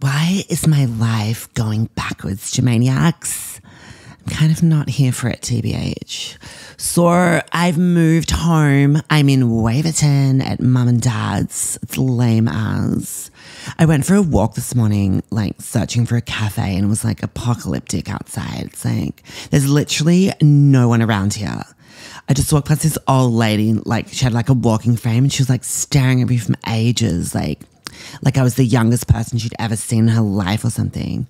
Why is my life going backwards, Jamaniacs? I'm kind of not here for it, TBH. So I've moved home. I'm in Waverton at mum and dad's. It's lame as. I went for a walk this morning, like searching for a cafe, and it was like apocalyptic outside. It's like there's literally no one around here. I just walked past this old lady, like she had like a walking frame, and she was like staring at me from ages, like I was the youngest person she'd ever seen in her life or something.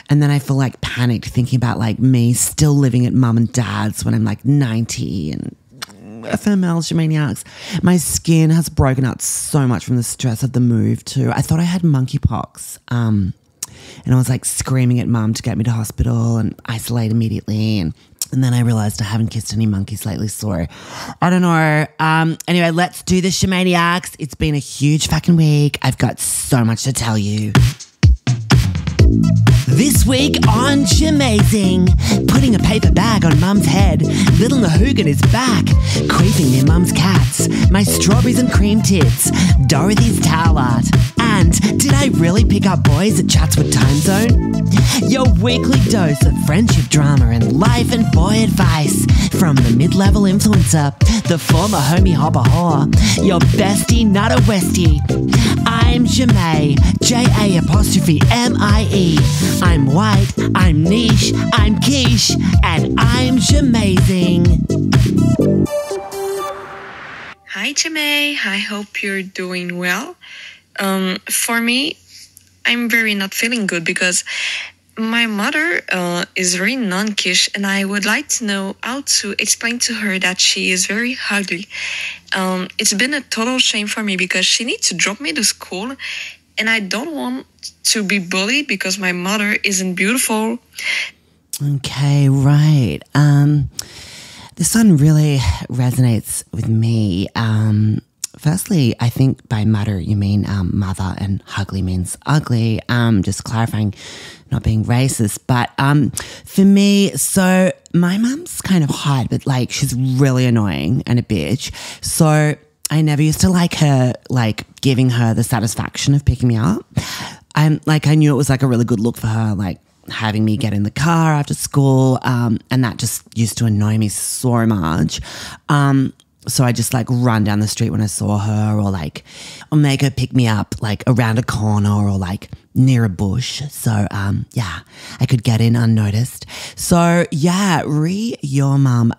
And then I feel like panicked thinking about like me still living at mum and dad's when I'm like 90 and FML Maniacs. My skin has broken out so much from the stress of the move too. I thought I had monkeypox. And I was like screaming at mum to get me to hospital and isolate immediately. And then I realised I haven't kissed any monkeys lately, so I don't know. Anyway, let's do this, Shamaniacs. It's been a huge fucking week. I've got so much to tell you. This week on Jamazing, putting a paper bag on mum's head, Lil Nahoogan is back, queefing near mum's cats, my strawberries and cream tits, Dorothy's towel art, and did I really pick up boys at Chatswood Time Zone? Your weekly dose of friendship drama and life and boy advice from the mid-level influencer, the former homie hopper whore, your bestie nutter westie. I'm Jamay, J-A-apostrophe-M-I-E. I'm white, I'm niche, I'm quiche, and I'm Jamazing. Hi Jamay, I hope you're doing well. For me, I'm very not feeling good because my mother is very non-quiche, and I would like to know how to explain to her that she is very ugly. It's been a total shame for me because she needs to drop me to school, and I don't want to be bullied because my mother isn't beautiful. Okay, right. This one really resonates with me. Firstly, I think by mother you mean mother, and ugly means ugly. Just clarifying, not being racist. But for me, so my mum's kind of hot, but like she's really annoying and a bitch. So I never used to like her, like giving her the satisfaction of picking me up. I knew it was like a really good look for her, like having me get in the car after school. And that just used to annoy me so much. So I just like run down the street when I saw her, or make her pick me up like around a corner or like near a bush. So yeah, I could get in unnoticed. So yeah, your mum,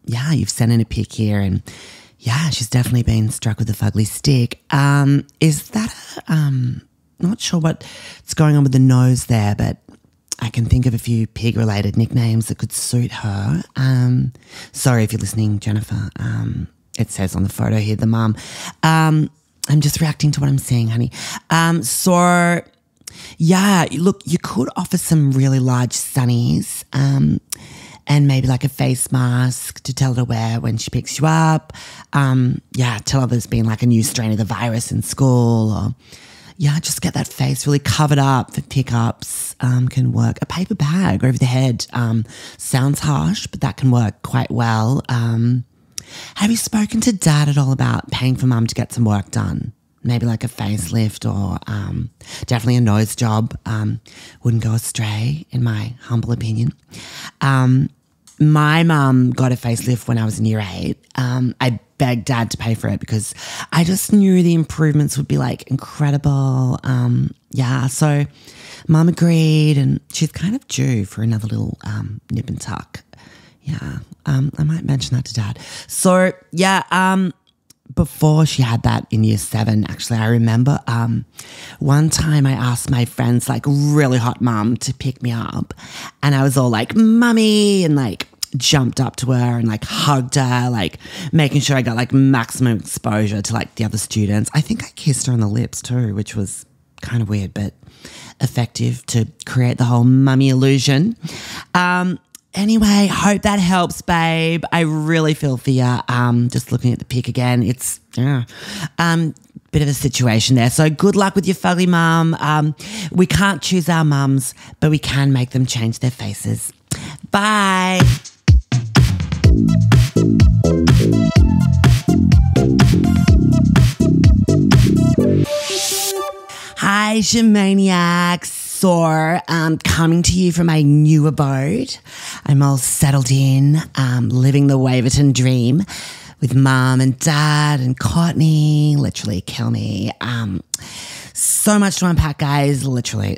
yeah, you've sent in a pic here, and yeah, she's definitely been struck with a fugly stick. Is that not sure what's going on with the nose there, but I can think of a few pig-related nicknames that could suit her. Sorry if you're listening, Jennifer. It says on the photo here, the mum. I'm just reacting to what I'm seeing, honey. So, yeah, look, you could offer some really large sunnies and maybe like a face mask to tell her to wear when she picks you up. Yeah, tell her there's been like a new strain of the virus in school, or yeah, just get that face really covered up for pickups. Can work. A paper bag over the head sounds harsh, but that can work quite well. Have you spoken to Dad at all about paying for Mum to get some work done? Maybe like a facelift, or definitely a nose job. Wouldn't go astray, in my humble opinion. My mum got a facelift when I was in year 8. I begged Dad to pay for it because I just knew the improvements would be like incredible. Yeah, so Mum agreed, and she's kind of due for another little nip and tuck. Yeah, I might mention that to Dad. So yeah, before she had that in year 7, actually, I remember one time I asked my friend's like really hot mum to pick me up, and I was all like, "Mummy," and like jumped up to her and like hugged her, like making sure I got like maximum exposure to like the other students. I think I kissed her on the lips too, which was kind of weird but effective to create the whole mummy illusion. Anyway, hope that helps, babe. I really feel for you. Just looking at the pic again, it's bit of a situation there. So good luck with your fugly mum. We can't choose our mums, but we can make them change their faces. Bye. Hi, Asia Maniacs. So, coming to you from my new abode. I'm all settled in, living the Waverton dream with mum and dad and Courtney. Literally kill me. So much to unpack, guys, literally.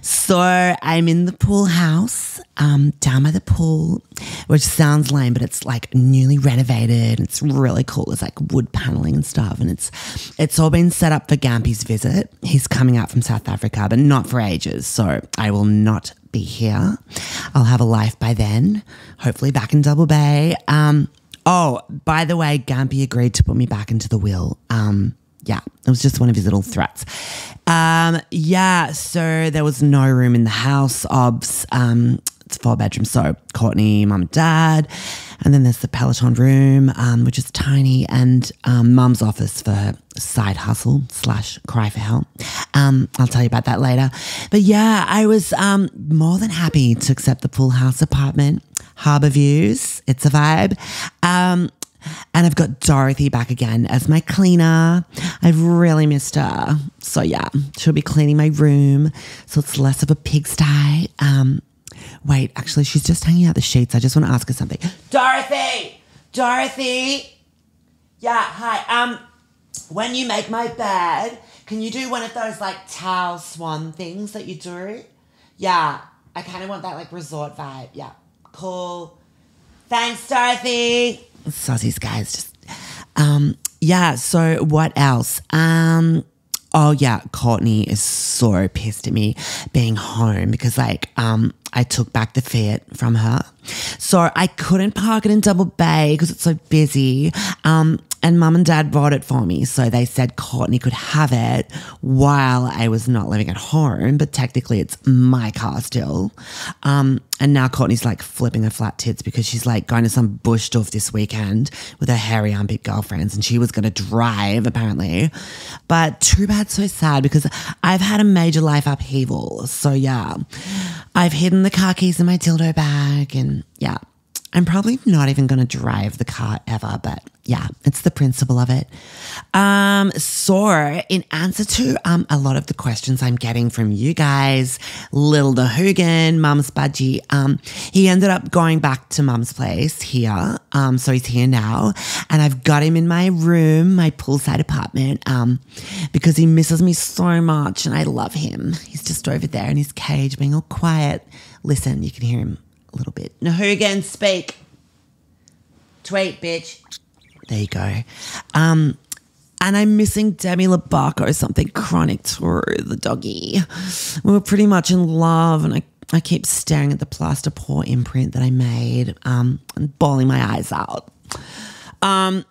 So I'm in the pool house, down by the pool, which sounds lame, but it's like newly renovated. It's really cool. There's like wood paneling and stuff, and it's all been set up for Gampy's visit. He's coming out from South Africa, but not for ages, so I will not be here. I'll have a life by then, hopefully back in Double Bay. Oh, by the way, Gampy agreed to put me back into the will. Yeah, it was just one of his little threats. Yeah, so there was no room in the house. It's a 4-bedroom, so Courtney, mum and dad. And then there's the Peloton room, which is tiny, and mum's office for her side hustle / cry for help. I'll tell you about that later. But yeah, I was more than happy to accept the pool house apartment. Harbour views, it's a vibe. And I've got Dorothy back again as my cleaner. I've really missed her. So yeah, she'll be cleaning my room so it's less of a pigsty. Wait, actually, she's just hanging out the sheets. I just want to ask her something. Dorothy! Yeah, hi. When you make my bed, can you do one of those like towel swan things that you do? Yeah, I kind of want that like resort vibe. Yeah, cool. Thanks, Dorothy. Saucies, guys. Just yeah, so what else? Oh yeah, Courtney is so pissed at me being home because like I took back the Fiat from her. So I couldn't park it in Double Bay because it's so busy. And mum and dad bought it for me. So they said Courtney could have it while I was not living at home. But technically it's my car still. And now Courtney's like flipping her flat tits because she's like going to some bush stuff this weekend with her hairy armpit girlfriends. And she was going to drive apparently. But too bad, so sad because I've had a major life upheaval. So yeah, I've hidden the car keys in my dildo bag and yeah. I'm probably not even going to drive the car ever, but yeah, it's the principle of it. So in answer to a lot of the questions I'm getting from you guys, Lil Nahoogan, mum's budgie, he ended up going back to mum's place here. So he's here now, and I've got him in my room, my poolside apartment, because he misses me so much, and I love him. He's just over there in his cage, being all quiet. Listen, you can hear him a little bit. Nahoogan, speak. Tweet, bitch. There you go. And I'm missing Demi Lovato or something chronic too, the doggy. We were pretty much in love, and I keep staring at the plaster paw imprint that I made and bawling my eyes out.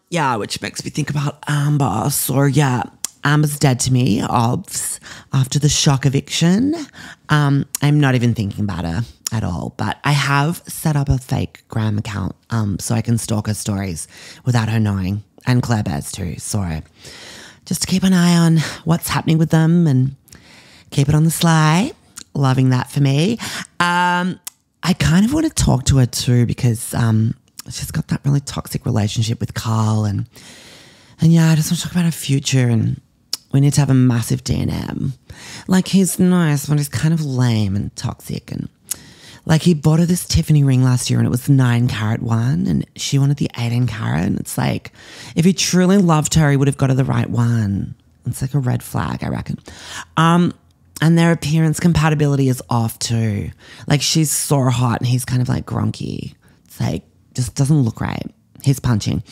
Yeah, which makes me think about Amber. So yeah, Amber's dead to me, obvs, after the shock eviction. I'm not even thinking about her at all, but I have set up a fake gram account so I can stalk her stories without her knowing, and Claire Bear's too, so just to keep an eye on what's happening with them and keep it on the sly. Loving that for me. I kind of want to talk to her too because she's got that really toxic relationship with Carl, and yeah, I just want to talk about her future, and we need to have a massive D&M. Like, he's nice, but he's kind of lame and toxic, and like, he bought her this Tiffany ring last year and it was 9-carat one, and she wanted the 18-carat. And it's like, if he truly loved her, he would have got her the right one. It's like a red flag, I reckon. And their appearance compatibility is off too. Like, she's so hot and he's kind of like grunky. It's like, just doesn't look right. He's punching.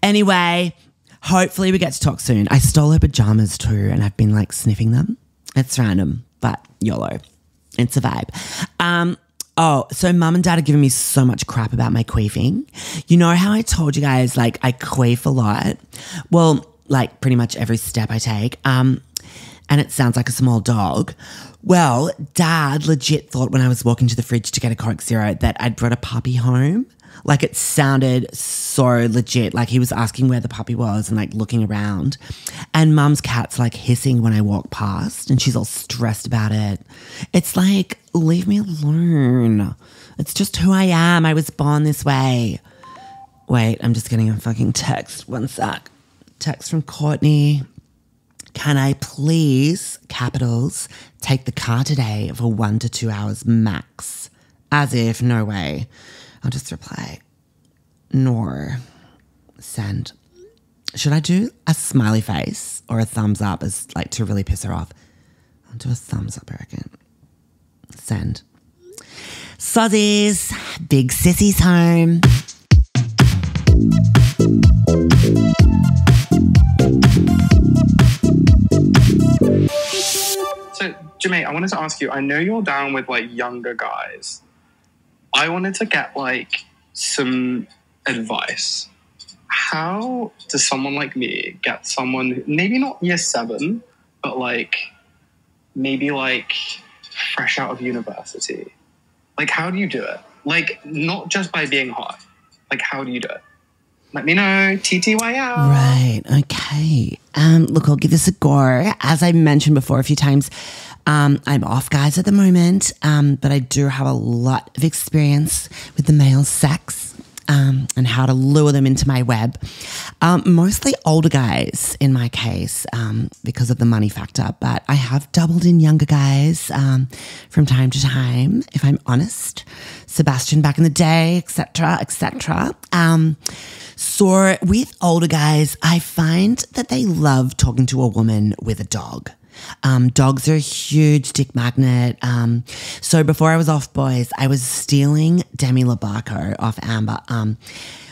Anyway, hopefully we get to talk soon. I stole her pajamas too, and I've been like sniffing them. It's random, but YOLO. It's a vibe. Oh, so mum and dad are giving me so much crap about my queefing. You know how I told you guys, like, I queef a lot? Well, like, pretty much every step I take. And it sounds like a small dog. Well, dad legit thought when I was walking to the fridge to get a Coke Zero that I'd brought a puppy home. Like, it sounded so legit. Like, he was asking where the puppy was and like looking around. And mum's cat's like hissing when I walk past, and she's all stressed about it. It's like, leave me alone. It's just who I am. I was born this way. Wait, I'm just getting a fucking text. One sec. Text from Courtney. Can I please, capitals, take the car today for 1 to 2 hours max? As if, no way. I'll just reply, nor. Send. Should I do a smiley face or a thumbs up as like to really piss her off? I'll do a thumbs up, I reckon. Send. Sozzies, big sissy's home. So, Jamae, I wanted to ask you, I know you're down with like younger guys. I wanted to get like some advice. How does someone like me get someone, maybe not year 7, but like maybe like fresh out of university? Like, how do you do it? Like, not just by being hot. Like, how do you do it? Let me know. TTYL. Right. Okay. Look, I'll give this a go. As I mentioned before a few times, I'm off, guys, at the moment, but I do have a lot of experience with the male sex and how to lure them into my web. Mostly older guys in my case because of the money factor, but I have doubled in younger guys from time to time, if I'm honest. Sebastian back in the day, etc., etc. So with older guys, I find that they love talking to a woman with a dog. Dogs are a huge dick magnet. So before I was off, boys, I was stealing Demi Lovato off Amber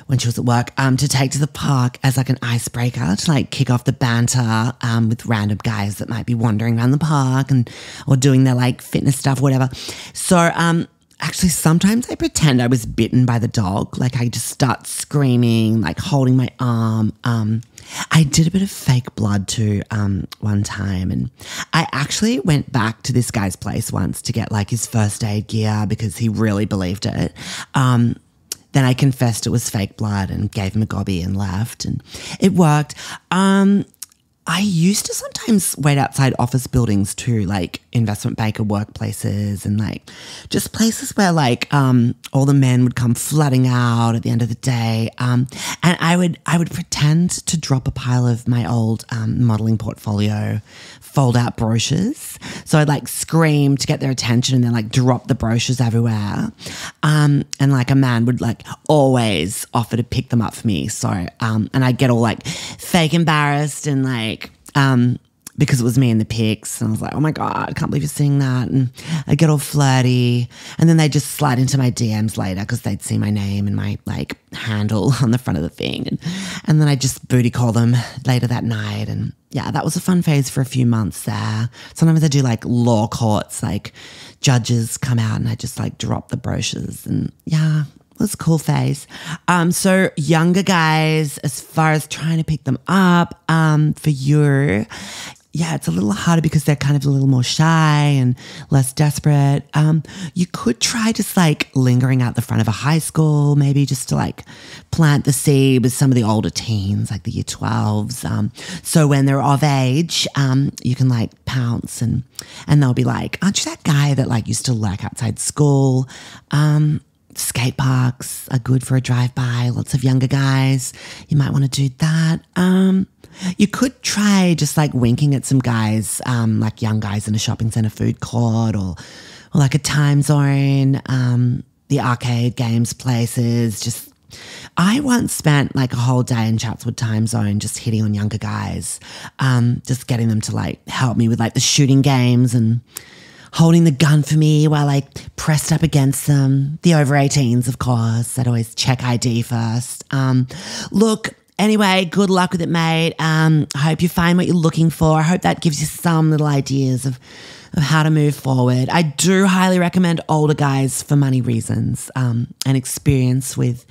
when she was at work to take to the park as like an icebreaker to like kick off the banter with random guys that might be wandering around the park and or doing their like fitness stuff, whatever. So actually, sometimes I pretend I was bitten by the dog. Like I just start screaming, like holding my arm. I did a bit of fake blood too one time. And I actually went back to this guy's place once to get like his first aid gear because he really believed it. Then I confessed it was fake blood and gave him a gobby and left. And it worked. I used to sometimes wait outside office buildings too, like investment banker workplaces and like just places where like all the men would come flooding out at the end of the day. And I would pretend to drop a pile of my old modeling portfolio, fold out brochures. So I'd like scream to get their attention and then like drop the brochures everywhere. And like a man would like always offer to pick them up for me. So, and I'd get all like fake embarrassed and like, because it was me in the pics and I was like, oh my God, I can't believe you're seeing that. And I get all flirty and then they just slide into my DMs later because they'd see my name and my like handle on the front of the thing. And then I just booty call them later that night. And yeah, that was a fun phase for a few months there. Sometimes I do like law courts, like judges come out and I just like drop the brochures and yeah. It was a cool phase. So younger guys, as far as trying to pick them up, for you, yeah, it's a little harder because they're kind of a little more shy and less desperate. You could try just like lingering out the front of a high school, maybe just to like plant the seed with some of the older teens, like the year 12s. So when they're of age, you can like pounce and they'll be like, aren't you that guy that like used to lurk outside school? Skate parks are good for a drive-by. Lots of younger guys. You might want to do that. You could try just like winking at some guys, like young guys in a shopping centre food court or like a time zone, the arcade games places. Just, I once spent like a whole day in Chatswood time zone just hitting on younger guys, just getting them to like help me with like the shooting games and holding the gun for me while I pressed up against them. The over 18s, of course. I'd always check ID first. Look, anyway, good luck with it, mate. I hope you find what you're looking for. I hope that gives you some little ideas of how to move forward. I do highly recommend older guys for money reasons and experience with,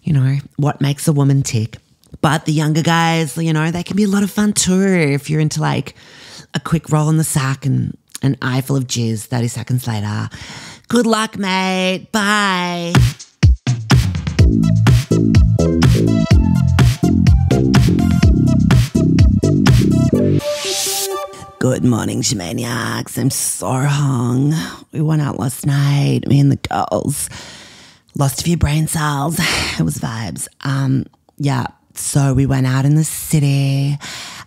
you know, what makes a woman tick. But the younger guys, you know, they can be a lot of fun too if you're into like a quick roll in the sack and an eye full of jizz 30 seconds later. Good luck, mate. Bye. Good morning, Shamaniacs. I'm so hung. We went out last night, me and the girls. Lost a few brain cells. It was vibes. Yeah, so we went out in the city.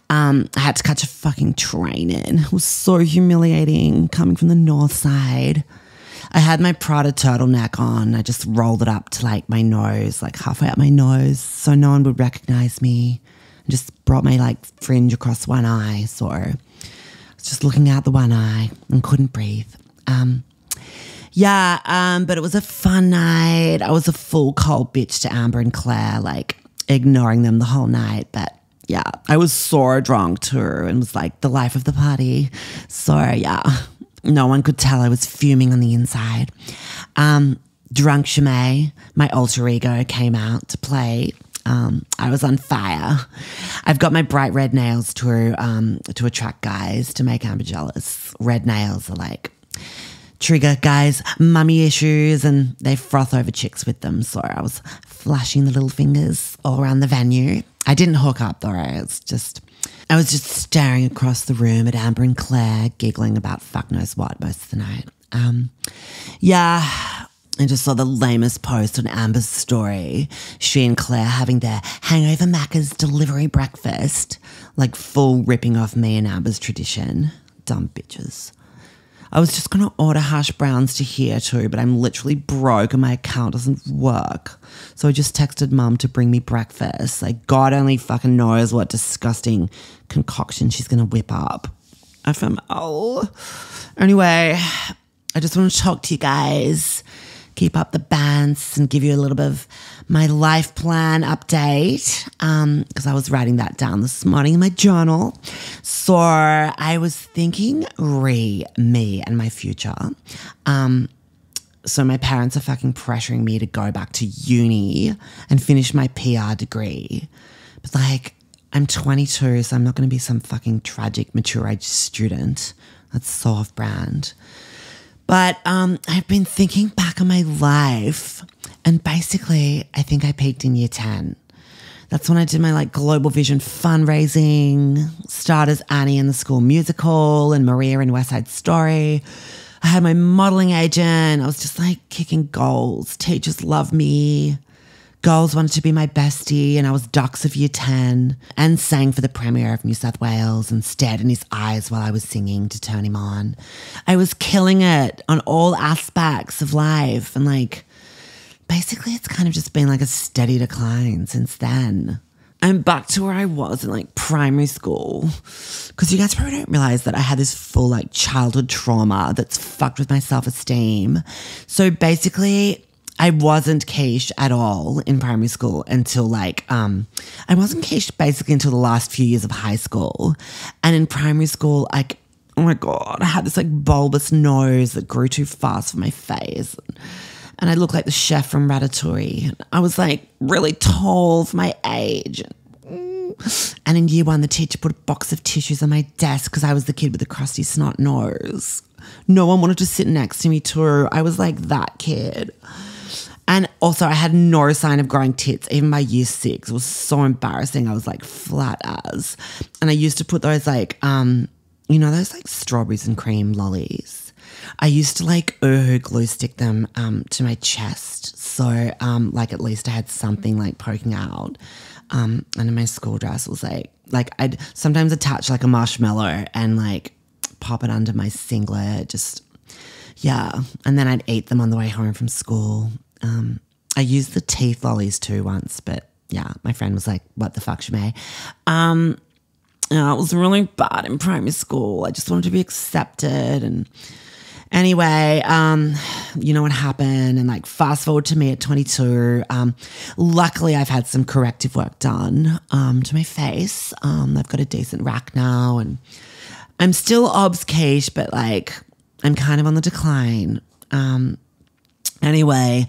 I had to catch a fucking train in. It was so humiliating coming from the north side. I had my Prada turtleneck on. I just rolled it up to like my nose, like halfway up my nose, so no one would recognize me. I just brought my like fringe across one eye, so I was just looking out the one eye and couldn't breathe. But it was a fun night. I was a full cold bitch to Amber and Claire, like ignoring them the whole night. But yeah, I was so drunk too and was like the life of the party. So yeah, no one could tell I was fuming on the inside. Drunk Chimay, my alter ego, came out to play. I was on fire. I've got my bright red nails to attract guys, to make Amber jealous. Red nails are like trigger guys' mummy issues and they froth over chicks with them. So I was flashing the little fingers all around the venue. I didn't hook up though. I was just staring across the room at Amber and Claire, giggling about fuck knows what most of the night. I just saw the lamest post on Amber's story. She and Claire having their hangover Macca's delivery breakfast, like full ripping off me and Amber's tradition. Dumb bitches. I was just going to order hash browns to here too, but I'm literally broke and my account doesn't work. So I just texted Mum to bring me breakfast. Like, God only fucking knows what disgusting concoction she's going to whip up. FML. Anyway, I just want to talk to you guys, keep up the bands and give you a little bit of my life plan update, because I was writing that down this morning in my journal. So I was thinking me and my future. So my parents are fucking pressuring me to go back to uni and finish my PR degree. But like, I'm 22, so I'm not going to be some fucking tragic mature age student. That's so off-brand. But I've been thinking back on my life, and basically I think I peaked in year 10. That's when I did my like Global Vision fundraising, starred as Annie in the School Musical and Maria in West Side Story. I had my modelling agent. I was just like kicking goals. Teachers loved me. Girls wanted to be my bestie, and I was Dux of year 10 and sang for the Premier of New South Wales and stared in his eyes while I was singing to turn him on. I was killing it on all aspects of life, and like basically it's kind of just been like a steady decline since then. I'm back to where I was in like primary school, because you guys probably don't realize that I had this full like childhood trauma that's fucked with my self-esteem. So basically I wasn't quiche at all in primary school until like, I wasn't quiche basically until the last few years of high school. And in primary school, like, oh my God, I had this like bulbous nose that grew too fast for my face. And I looked like the chef from Ratatouille. I was like really tall for my age. And in year 1, the teacher put a box of tissues on my desk because I was the kid with the crusty snot nose. No one wanted to sit next to me too. I was like that kid. And also I had no sign of growing tits, even by year 6. It was so embarrassing. I was like flat as. And I used to put those like, those like strawberries and cream lollies. I used to like glue stick them to my chest. So like at least I had something like poking out. And in my school dress it was like I'd sometimes attach like a marshmallow and like pop it under my singlet. And then I'd eat them on the way home from school. I used the teeth lollies too once, but yeah, my friend was like, what the fuck, Shmay? It was really bad in primary school. I just wanted to be accepted. And anyway, you know what happened? And like fast forward to me at 22. Luckily I've had some corrective work done to my face. I've got a decent rack now, and I'm still obs quiche, but like I'm kind of on the decline. Anyway,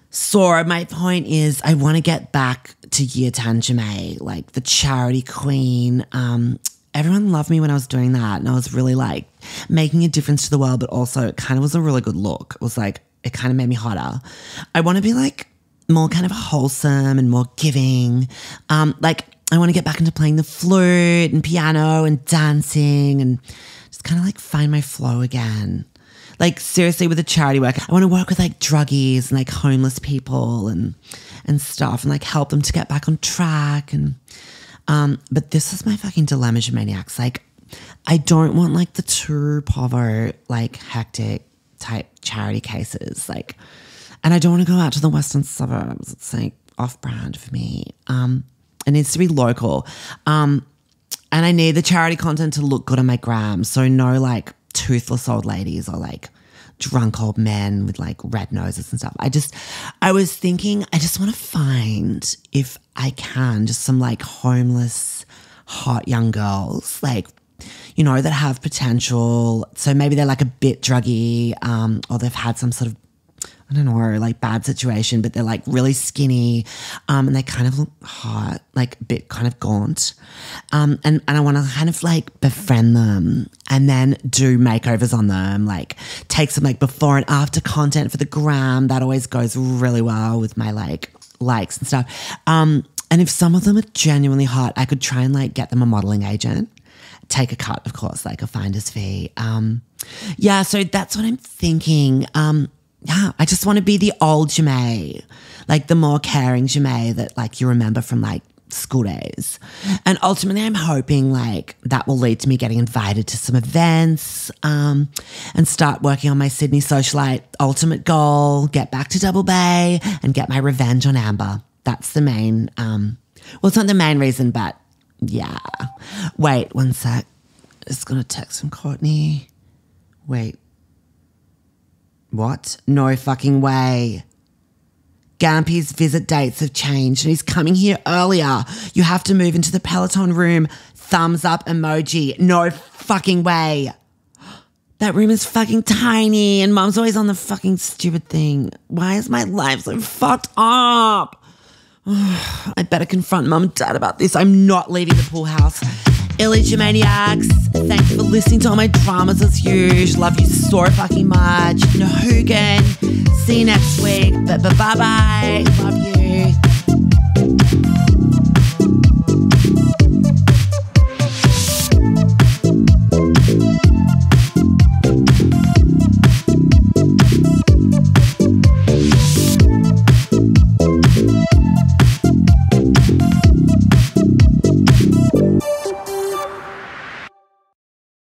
so my point is I want to get back to year 10 Jamae, like the charity queen. Everyone loved me when I was doing that, and I was really like making a difference to the world, but also it kind of was a really good look. It was like, it kind of made me hotter. I want to be like more kind of wholesome and more giving. Like I want to get back into playing the flute and piano and dancing and just kind of like find my flow again. Like seriously, with the charity work, I want to work with like druggies and like homeless people and stuff, and like help them to get back on track. And But this is my fucking dilemma, maniacs. Like, I don't want like the too povo, like hectic type charity cases. Like, and I don't want to go out to the western suburbs. It's like off-brand for me. It needs to be local. And I need the charity content to look good on my gram. So no like toothless old ladies or like drunk old men with like red noses and stuff. I was thinking, I just want to find, if I can, just some like homeless, hot young girls, like, you know, that have potential. So maybe they're like a bit druggy, or they've had some sort of, I don't know, like bad situation, but they're like really skinny, and they kind of look hot, like a bit kind of gaunt. And I want to kind of like befriend them and then do makeovers on them, like take some like before and after content for the gram. That always goes really well with my like likes and stuff. And if some of them are genuinely hot, I could try and like get them a modeling agent. Take a cut, of course, like a finder's fee. Yeah, so that's what I'm thinking. Yeah, I just want to be the old Jemay, like the more caring Jemay that like you remember from like school days. And ultimately I'm hoping like that will lead to me getting invited to some events, and start working on my Sydney socialite ultimate goal, get back to Double Bay and get my revenge on Amber. That's the main, well, it's not the main reason, but yeah. Wait, one sec. Just gonna text from Courtney. Wait. What? No fucking way. Gampy's visit dates have changed and he's coming here earlier. You have to move into the Peloton room. Thumbs up emoji. No fucking way. That room is fucking tiny and Mum's always on the fucking stupid thing. Why is my life so fucked up? I better confront Mum and Dad about this. I'm not leaving the pool house. Illegimaniacs, thanks for listening to all my dramas as usual. Love you so fucking much. Nahoogan. See you next week. Bye-bye. Love you.